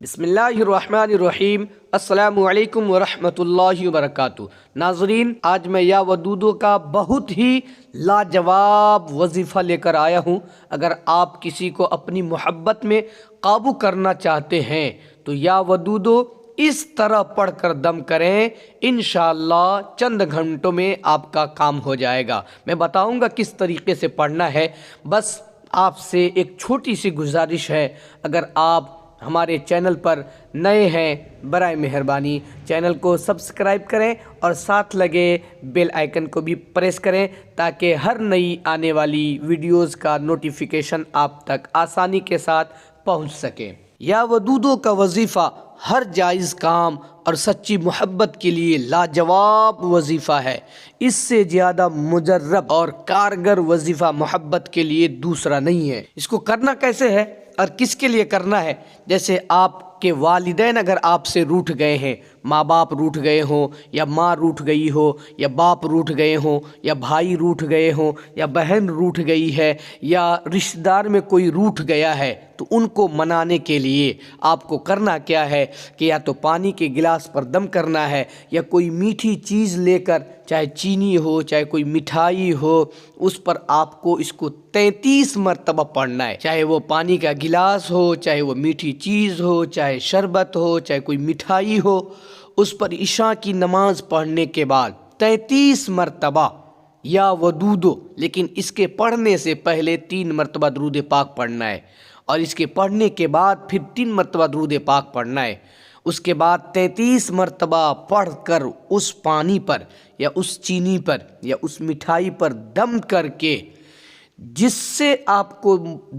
بسم اللہ الرحمن الرحیم۔ السلام علیکم ورحمۃ اللہ وبرکاتہ۔ ناظرین، آج میں یا ودودو کا بہت ہی لاجواب وظیفہ لے کر آیا ہوں۔ اگر آپ کسی کو اپنی محبت میں قابو کرنا چاہتے ہیں تو یا ودودو اس طرح پڑھ کر دم کریں، انشاءاللہ چند گھنٹوں میں آپ کا کام ہو جائے گا۔ میں بتاؤں گا کس طریقے سے پڑھنا ہے۔ بس آپ سے ایک چھوٹی سی گزارش ہے، اگر آپ ہمارے چینل پر نئے ہیں برائے مہربانی چینل کو سبسکرائب کریں اور ساتھ لگے بیل آئیکن کو بھی پریس کریں تاکہ ہر نئی آنے والی ویڈیوز کا نوٹیفیکیشن آپ تک آسانی کے ساتھ پہنچ سکے۔ یا ودودو کا وظیفہ ہر جائز کام اور سچی محبت کے لیے لاجواب وظیفہ ہے۔ اس سے زیادہ مجرب اور کارگر وظیفہ محبت کے لیے دوسرا نہیں ہے۔ اس کو کرنا کیسے ہے اور کس کے لیے کرنا ہے؟ جیسے آپ کے والدین اگر آپ سے روٹھ گئے ہیں، ماں باپ روٹھ گئے ہوں، یا ماں روٹھ گئی ہو، یا باپ روٹھ گئے ہوں، یا بھائی روٹھ گئے ہوں، یا بہن روٹھ گئی ہے، یا رشتہ دار میں کوئی روٹھ گیا ہے، تو ان کو منانے کے لیے آپ کو کرنا کیا ہے کہ یا تو پانی کے گلاس پر دم کرنا ہے، یا کوئی میٹھی چیز لے کر، چاہے چینی ہو چاہے کوئی مٹھائی ہو، اس پر آپ کو اس کو 33 مرتبہ پڑھنا ہے۔ چاہے وہ پانی کا گلاس ہو، چاہے وہ میٹھی چیز ہو، چاہے شربت ہو، چاہے کوئی مٹھائی ہو، اس پر عشاء کی نماز پڑھنے کے بعد 33 مرتبہ یا ودودو، لیکن اس کے پڑھنے سے پہلے 3 مرتبہ درود پاک پڑھنا ہے، اور اس کے پڑھنے کے بعد پھر 3 مرتبہ درود پاک پڑھنا ہے۔ اس کے بعد 33 مرتبہ پڑھ کر اس پانی پر یا اس چینی پر یا اس مٹھائی پر دم کر کے، جس سے آپ کو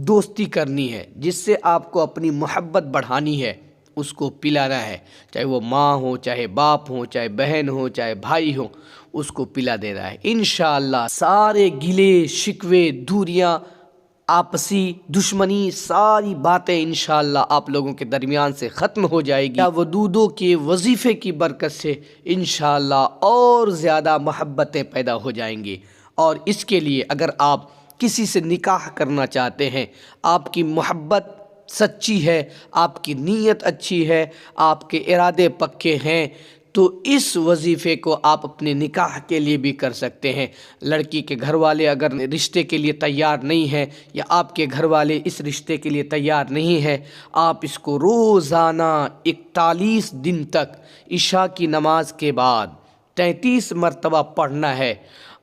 دوستی کرنی ہے، جس سے آپ کو اپنی محبت بڑھانی ہے، اس کو پلانا ہے۔ چاہے وہ ماں ہو، چاہے باپ ہو، چاہے بہن ہو، چاہے بھائی ہو، اس کو پلا دینا ہے۔ انشاءاللہ سارے گلے شکوے، دوریاں، آپسی دشمنی، ساری باتیں انشاءاللہ آپ لوگوں کے درمیان سے ختم ہو جائے گی۔ یا ودودو کے وظیفے کی برکت سے انشاءاللہ اور زیادہ محبتیں پیدا ہو جائیں گی۔ اور اس کے لیے اگر آپ کسی سے نکاح کرنا چاہتے ہیں، آپ کی محبت سچی ہے، آپ کی نیت اچھی ہے، آپ کے ارادے پکے ہیں، تو اس وظیفے کو آپ اپنے نکاح کے لیے بھی کر سکتے ہیں۔ لڑکی کے گھر والے اگر رشتے کے لیے تیار نہیں ہیں، یا آپ کے گھر والے اس رشتے کے لیے تیار نہیں ہیں، آپ اس کو روزانہ 41 دن تک عشاء کی نماز کے بعد 33 مرتبہ پڑھنا ہے۔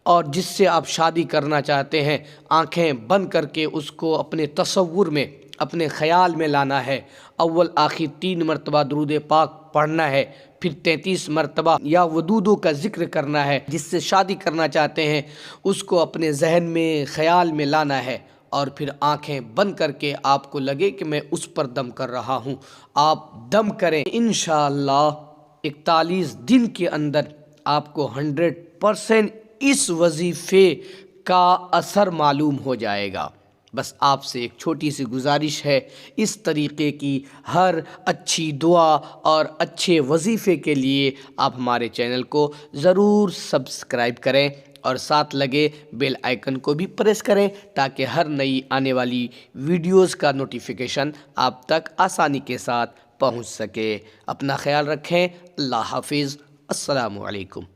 اور جس سے آپ شادی کرنا چاہتے ہیں، آنکھیں بند کر کے اس کو اپنے تصور میں، اپنے خیال میں لانا ہے۔ اول آخر 3 مرتبہ درود پاک پڑھنا ہے، پھر 33 مرتبہ یا ودودو کا ذکر کرنا ہے۔ جس سے شادی کرنا چاہتے ہیں اس کو اپنے ذہن میں، خیال میں لانا ہے، اور پھر آنکھیں بند کر کے آپ کو لگے کہ میں اس پر دم کر رہا ہوں، آپ دم کریں۔ انشاءاللہ 41 دن کے اندر آپ کو 100% اس وظیفے کا اثر معلوم ہو جائے گا۔ بس آپ سے ایک چھوٹی سی گزارش ہے، اس طریقے کی ہر اچھی دعا اور اچھے وظیفے کے لیے آپ ہمارے چینل کو ضرور سبسکرائب کریں، اور ساتھ لگے بیل آئیکن کو بھی پریس کریں تاکہ ہر نئی آنے والی ویڈیوز کا نوٹیفیکیشن آپ تک آسانی کے ساتھ پہنچ سکے۔ اپنا خیال رکھیں۔ اللہ حافظ۔ السلام علیکم۔